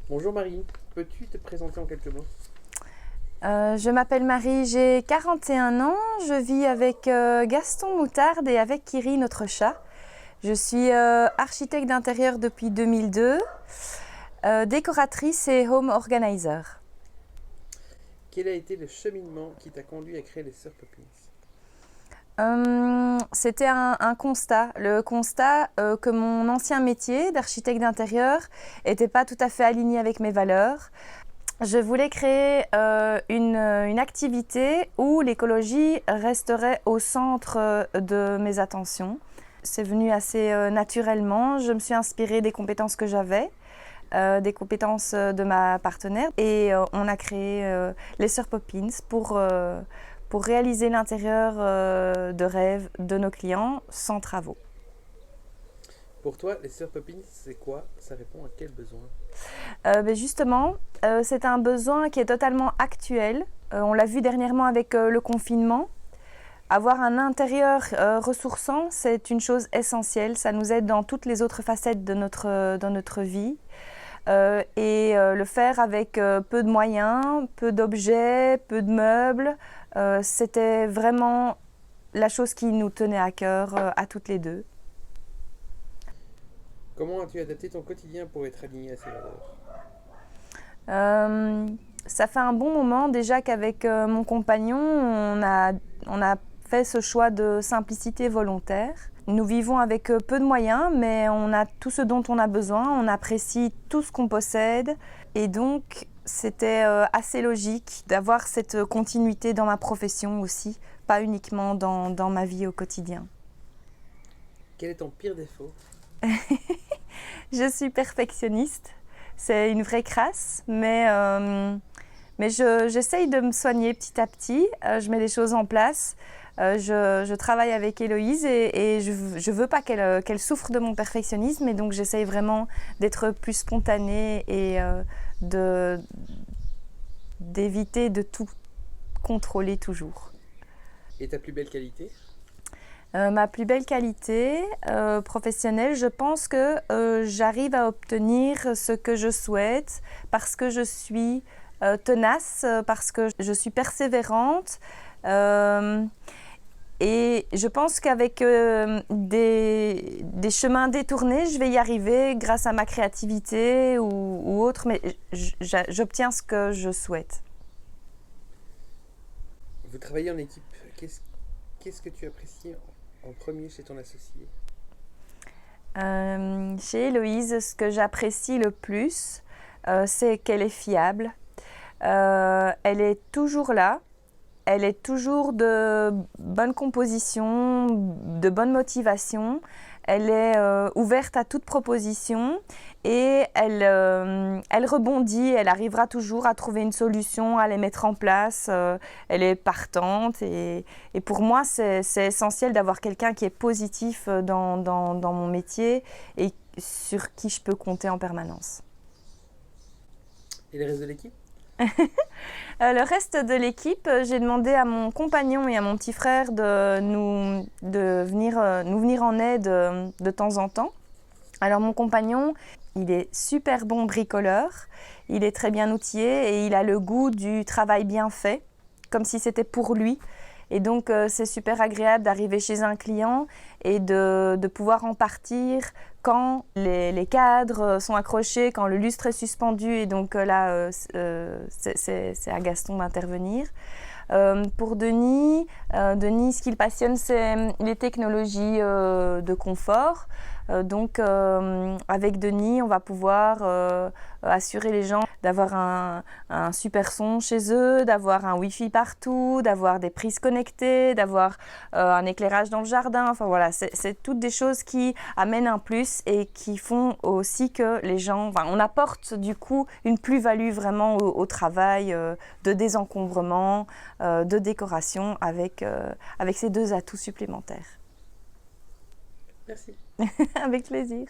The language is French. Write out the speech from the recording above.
Bonjour Marie, peux-tu te présenter en quelques mots? Je m'appelle Marie, j'ai 41 ans, je vis avec Gaston Moutarde et avec Kiri, notre chat. Je suis architecte d'intérieur depuis 2002, décoratrice et home organizer. Quel a été le cheminement qui t'a conduit à créer les Sœurs Poppins? C'était un constat, le constat que mon ancien métier d'architecte d'intérieur n'était pas tout à fait aligné avec mes valeurs. Je voulais créer une activité où l'écologie resterait au centre de mes attentions. C'est venu assez naturellement. Je me suis inspirée des compétences que j'avais, des compétences de ma partenaire, et on a créé les Sœurs Poppins pour réaliser l'intérieur de rêve de nos clients sans travaux. Pour toi, les Sœurs Poppins, c'est quoi? Ça répond à quel besoin? Justement, c'est un besoin qui est totalement actuel. On l'a vu dernièrement avec le confinement. Avoir un intérieur ressourçant, c'est une chose essentielle. Ça nous aide dans toutes les autres facettes de notre vie. Le faire avec peu de moyens, peu d'objets, peu de meubles, c'était vraiment la chose qui nous tenait à cœur à toutes les deux. Comment as-tu adapté ton quotidien pour être aligné à ces valeurs? Euh, Ça fait un bon moment déjà qu'avec mon compagnon, on a fait ce choix de simplicité volontaire. Nous vivons avec peu de moyens, mais on a tout ce dont on a besoin, on apprécie tout ce qu'on possède. Et donc, c'était assez logique d'avoir cette continuité dans ma profession aussi, pas uniquement dans ma vie au quotidien. Quel est ton pire défaut? Je suis perfectionniste, c'est une vraie crasse, mais j'essaye de me soigner petit à petit. Je mets des choses en place. Je travaille avec Héloïse et je veux pas qu'elle souffre de mon perfectionnisme. Et donc, j'essaye vraiment d'être plus spontanée et de, d'éviter de tout contrôler toujours. Et ta plus belle qualité? Ma plus belle qualité professionnelle, je pense que j'arrive à obtenir ce que je souhaite parce que je suis tenace, parce que je suis persévérante. Et je pense qu'avec des chemins détournés, je vais y arriver grâce à ma créativité ou autre, mais j'obtiens ce que je souhaite. Vous travaillez en équipe. Qu'est-ce que tu apprécies en premier chez ton associé? Chez Héloïse, ce que j'apprécie le plus, c'est qu'elle est fiable. Elle est toujours là. Elle est toujours de bonne composition, de bonne motivation. Elle est ouverte à toute proposition et elle rebondit. Elle arrivera toujours à trouver une solution, à les mettre en place. Elle est partante et pour moi, c'est essentiel d'avoir quelqu'un qui est positif dans mon métier et sur qui je peux compter en permanence. Et le reste de l'équipe? Le reste de l'équipe, j'ai demandé à mon compagnon et à mon petit frère de venir nous venir en aide de temps en temps. Alors mon compagnon, il est super bon bricoleur, il est très bien outillé et il a le goût du travail bien fait, comme si c'était pour lui. Et donc c'est super agréable d'arriver chez un client et de pouvoir en partir quand les cadres sont accrochés, quand le lustre est suspendu. Et donc là, c'est à Gaston d'intervenir. Pour Denis, ce qu'il passionne, c'est les technologies de confort. Avec Denis, on va pouvoir assurer les gens d'avoir un super son chez eux, d'avoir un Wi-Fi partout, d'avoir des prises connectées, d'avoir un éclairage dans le jardin. Enfin voilà, c'est toutes des choses qui amènent un plus et qui font aussi que les gens... Enfin, on apporte du coup une plus-value vraiment au travail de désencombrement, de décoration avec ces deux atouts supplémentaires. Merci. Avec plaisir.